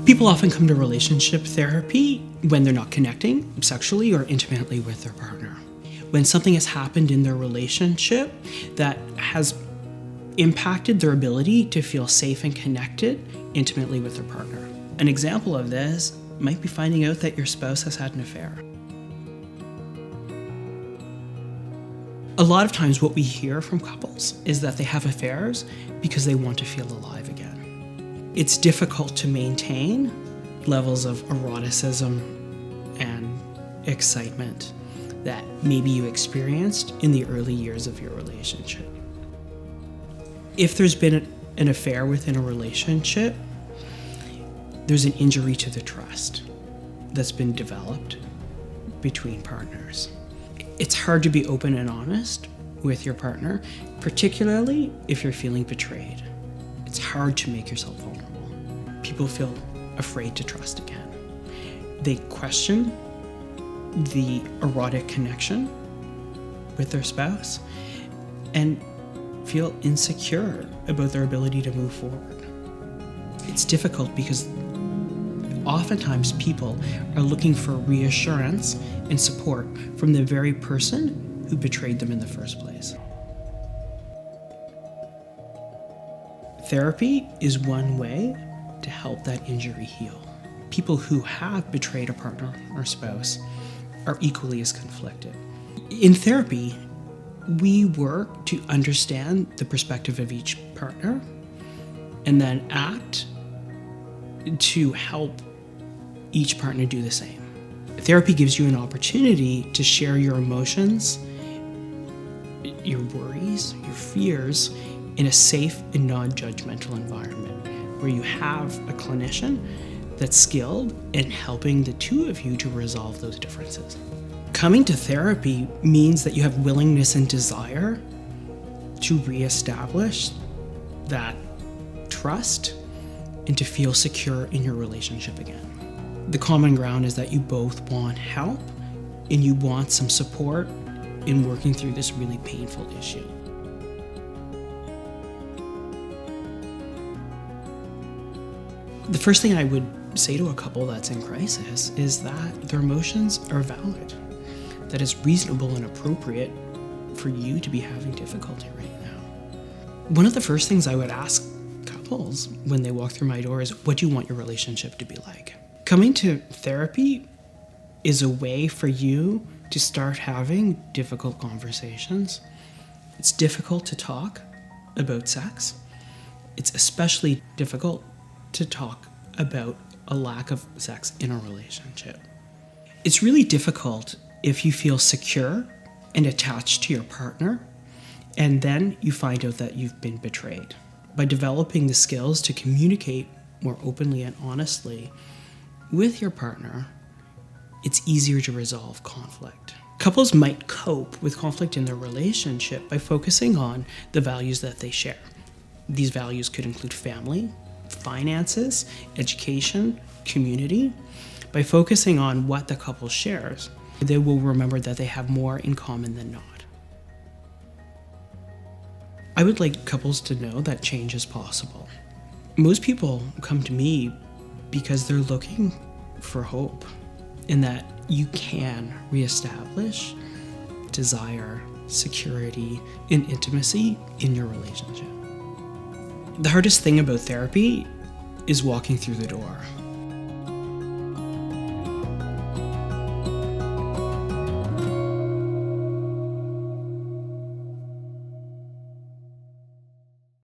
People often come to relationship therapy when they're not connecting sexually or intimately with their partner. When something has happened in their relationship that has impacted their ability to feel safe and connected intimately with their partner. An example of this might be finding out that your spouse has had an affair. A lot of times what we hear from couples is that they have affairs because they want to feel alive again. It's difficult to maintain levels of eroticism and excitement that maybe you experienced in the early years of your relationship. If there's been an affair within a relationship, there's an injury to the trust that's been developed between partners. It's hard to be open and honest with your partner, particularly if you're feeling betrayed. It's hard to make yourself vulnerable. People feel afraid to trust again. They question the erotic connection with their spouse and feel insecure about their ability to move forward. It's difficult because oftentimes people are looking for reassurance and support from the very person who betrayed them in the first place. Therapy is one way to help that injury heal. People who have betrayed a partner or spouse are equally as conflicted. In therapy, we work to understand the perspective of each partner and then act to help each partner do the same. Therapy gives you an opportunity to share your emotions, your worries, your fears in a safe and non-judgmental environment where you have a clinician that's skilled in helping the two of you to resolve those differences. Coming to therapy means that you have willingness and desire to reestablish that trust and to feel secure in your relationship again. The common ground is that you both want help and you want some support in working through this really painful issue. The first thing I would say to a couple that's in crisis is that their emotions are valid, that it's reasonable and appropriate for you to be having difficulty right now. One of the first things I would ask couples when they walk through my door is, what do you want your relationship to be like? Coming to therapy is a way for you to start having difficult conversations. It's difficult to talk about sex. It's especially difficult to talk about a lack of sex in a relationship. It's really difficult if you feel secure and attached to your partner, and then you find out that you've been betrayed. By developing the skills to communicate more openly and honestly with your partner, it's easier to resolve conflict. Couples might cope with conflict in their relationship by focusing on the values that they share. These values could include family, finances, education, community. By focusing on what the couple shares, they will remember that they have more in common than not. I would like couples to know that change is possible. Most people come to me because they're looking for hope and that you can reestablish desire, security, and intimacy in your relationship. The hardest thing about therapy is walking through the door.